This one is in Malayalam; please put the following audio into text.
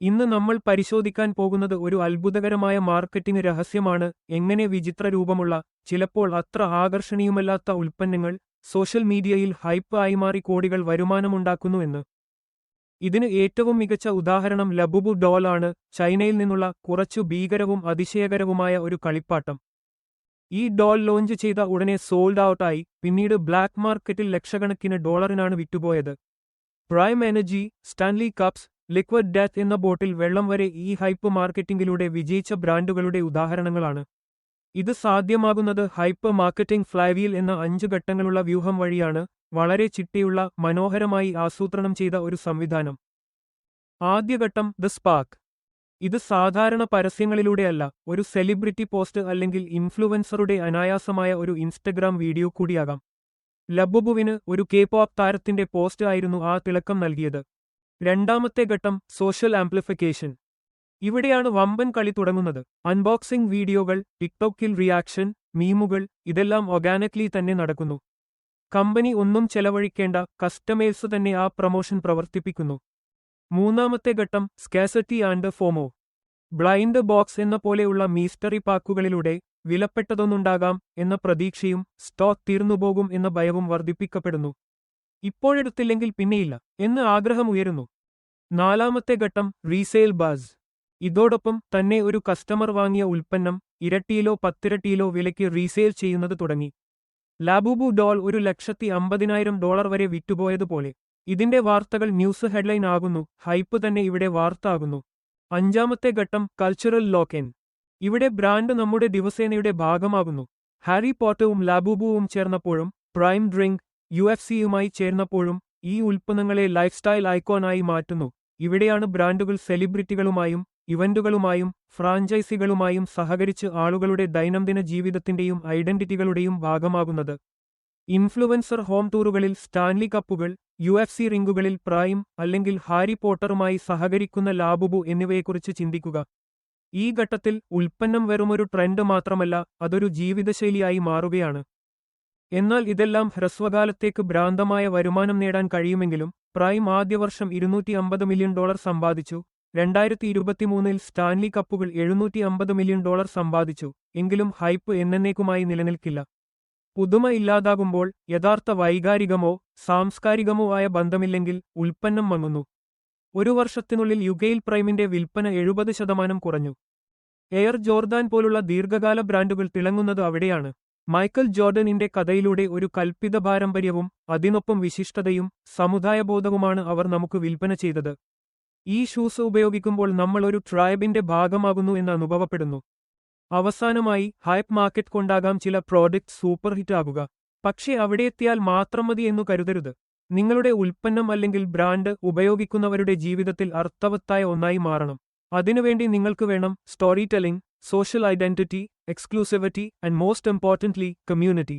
ഇന്ന് നമ്മൾ പരിശോധിക്കാൻ പോകുന്നത് ഒരു അത്ഭുതകരമായ മാർക്കറ്റിംഗ് രഹസ്യമാണ്. എങ്ങനെ വിചിത്ര രൂപമുള്ള, ചിലപ്പോൾ അത്ര ആകർഷണീയമല്ലാത്ത ഉൽപ്പന്നങ്ങൾ സോഷ്യൽ മീഡിയയിൽ ഹൈപ്പ് ആയി മാറി കോടികൾ വരുമാനമുണ്ടാക്കുന്നു എന്ന്. ഇതിന് ഏറ്റവും മികച്ച ഉദാഹരണം ലബുബു ഡോൾ ആണ്. ചൈനയിൽ നിന്നുള്ള കുറച്ചു ഭീകരവും അതിശയകരവുമായ ഒരു കളിപ്പാട്ടം. ഈ ഡോൾ ലോഞ്ച് ചെയ്ത ഉടനെ സോൾഡ് ഔട്ടായി. പിന്നീട് ബ്ലാക്ക് മാർക്കറ്റിൽ ലക്ഷക്കണക്കിന് ഡോളറിനാണ് വിറ്റുപോയത്. Prime Energy, Stanley cups, Liquid Death എന്ന ബോട്ടിൽ വെള്ളം വരെ ഈ ഹൈപ്പ് മാർക്കറ്റിംഗിലൂടെ വിജയിച്ച ബ്രാൻഡുകളുടെ ഉദാഹരണങ്ങളാണ്. ഇത് സാധ്യമാകുന്നത് ഹൈപ്പ് മാർക്കറ്റിംഗ് ഫ്ലൈവീൽ എന്ന 5 ഘട്ടങ്ങളുള്ള വ്യൂഹം വഴിയാണ്. വളരെ ചിട്ടയുള്ള, മനോഹരമായി ആസൂത്രണം ചെയ്ത ഒരു സംവിധാനം. ആദ്യഘട്ടം ദ സ്പാർക്ക്. ഇത് സാധാരണ പരസ്യങ്ങളിലൂടെയല്ല, ഒരു സെലിബ്രിറ്റി പോസ്റ്റ് അല്ലെങ്കിൽ ഇൻഫ്ലുവൻസറുടെ അനായാസമായ ഒരു ഇൻസ്റ്റഗ്രാം വീഡിയോ കൂടിയാകാം. ലബുബുവിന് ഒരു കെ-പോപ്പ് താരത്തിന്റെ പോസ്റ്റ് ആയിരുന്നു ആ തിളക്കം നൽകിയത്. രണ്ടാമത്തെ ഘട്ടം സോഷ്യൽ ആംപ്ലിഫിക്കേഷൻ. ഇവിടെയാണ് വമ്പൻ കളി തുടങ്ങുന്നത്. അൺബോക്സിംഗ് വീഡിയോകൾ, ടിക്ടോക്കിൽ റിയാക്ഷൻ, മീമുകൾ, ഇതെല്ലാം ഓർഗാനിക്കലി തന്നെ നടക്കുന്നു. കമ്പനി ഒന്നും ചെലവഴിക്കേണ്ട, കസ്റ്റമേഴ്സ് തന്നെ ആ പ്രൊമോഷൻ പ്രവർത്തിപ്പിക്കുന്നു. മൂന്നാമത്തെ ഘട്ടം സ്കാർസിറ്റി ആൻഡ് ഫോമോ. ബ്ലൈൻഡ് ബോക്സ് എന്ന പോലെയുള്ള മീസ്റ്ററി പാക്കുകളിലൂടെ വിലപ്പെട്ടതൊന്നുണ്ടാകാം എന്ന പ്രതീക്ഷയും സ്റ്റോക്ക് തീർന്നുപോകും എന്ന ഭയവും വർദ്ധിപ്പിക്കപ്പെടുന്നു. ഇപ്പോഴെടുത്തില്ലെങ്കിൽ പിന്നെയില്ല എന്ന് ആഗ്രഹം ഉയരുന്നു. നാലാമത്തെ ഘട്ടം റീസെയിൽ ബസ്. ഇതോടൊപ്പം തന്നെ ഒരു കസ്റ്റമർ വാങ്ങിയ ഉൽപ്പന്നം ഇരട്ടിയിലോ 10 ഇരട്ടിയിലോ വിലയ്ക്ക് റീസെയിൽ ചെയ്യുന്നത് തുടങ്ങി. ലബുബു ഡോൾ $150,000 വരെ വിറ്റുപോയതുപോലെ. ഇതിന്റെ വാർത്തകൾ ന്യൂസ് ഹെഡ്ലൈൻ ആകുന്നു. ഹൈപ്പ് തന്നെ ഇവിടെ വാർത്ത ആകുന്നു. അഞ്ചാമത്തെ ഘട്ടം കൾച്ചറൽ ലോക്ക്-ഇൻ. ഇവിടെ ബ്രാൻഡ് നമ്മുടെ ദിവസേനയുടെ ഭാഗമാകുന്നു. ഹാരി പോട്ടറും ലബുബുവും ചേർന്നപ്പോഴും, പ്രൈം ഡ്രിങ്ക് UFC-യുമായി ചേർന്നപ്പോഴും ഈ ഉൽപ്പന്നങ്ങളെ ലൈഫ്സ്റ്റൈൽ ഐക്കോണായി മാറ്റുന്നു. ഇവിടെയാണ് ബ്രാൻഡുകൾ സെലിബ്രിറ്റികളുമായും ഇവന്റുകളുമായും ഫ്രാഞ്ചൈസികളുമായും സഹകരിച്ച് ആളുകളുടെ ദൈനംദിന ജീവിതത്തിന്റെയും ഐഡന്റിറ്റികളുടെയും ഭാഗമാകുന്നത്. ഇൻഫ്ലുവൻസർ ഹോം ടൂറുകളിൽ സ്റ്റാൻലി കപ്പുകൾ, UFC റിംഗുകളിൽ പ്രൈം അല്ലെങ്കിൽ ഹാരി പോട്ടറുമായി സഹകരിക്കുന്ന ലബുബു എന്നിവയെക്കുറിച്ച് ചിന്തിക്കുക. ഈ ഘട്ടത്തിൽ ഉൽപ്പന്നം വെറുമൊരു ട്രെൻഡ് മാത്രമല്ല, അതൊരു ജീവിതശൈലിയായി മാറുകയാണ്. എന്നാൽ ഇതെല്ലാം ഹ്രസ്വകാലത്തേക്ക് ഭ്രാന്തമായ വരുമാനം നേടാൻ കഴിയുമെങ്കിലും പ്രൈം ആദ്യവർഷം $250 മില്യൺ സമ്പാദിച്ചു. 2023-ൽ സ്റ്റാൻലി കപ്പുകൾ $750 മില്യൺ സമ്പാദിച്ചു. എങ്കിലും ഹൈപ്പ് എന്നേക്കുമായി നിലനിൽക്കില്ല. പുതുമ ഇല്ലാതാകുമ്പോൾ, യഥാർത്ഥ വൈകാരികമോ സാംസ്കാരികമോ ആയ ബന്ധമില്ലെങ്കിൽ ഉൽപ്പന്നം മങ്ങുന്നു. ഒരു വർഷത്തിനുള്ളിൽ യുകെയിൽ പ്രൈമിന്റെ വിൽപ്പന 70% കുറഞ്ഞു. എയർ ജോർദാൻ പോലുള്ള ദീർഘകാല ബ്രാൻഡുകൾ തിളങ്ങുന്നത് അവിടെയാണ്. മൈക്കൽ ജോർഡനിന്റെ കഥയിലൂടെ ഒരു കൽപ്പിത പാരമ്പര്യവും അതിനൊപ്പം വിശിഷ്ടതയും സമുദായബോധവുമാണ് അവർ നമുക്ക് വിൽപ്പന ചെയ്തത്. ഈ ഷൂസ് ഉപയോഗിക്കുമ്പോൾ നമ്മൾ ഒരു ട്രൈബിന്റെ ഭാഗമാകുന്നു എന്ന് അനുഭവപ്പെടുന്നു. അവസാനമായി, ഹൈപ്പ് മാർക്കറ്റ് കൊണ്ടാകാം ചില പ്രോഡക്റ്റ് സൂപ്പർ ഹിറ്റ് ആകുക. പക്ഷേ അവിടെയെത്തിയാൽ മാത്രം മതി എന്നു കരുതരുത്. നിങ്ങളുടെ ഉൽപ്പന്നം അല്ലെങ്കിൽ ബ്രാൻഡ് ഉപയോഗിക്കുന്നവരുടെ ജീവിതത്തിൽ അർത്ഥവത്തായ ഒന്നായി മാറണം. അതിനുവേണ്ടി നിങ്ങൾക്ക് വേണം story telling, social identity, exclusivity and most importantly community.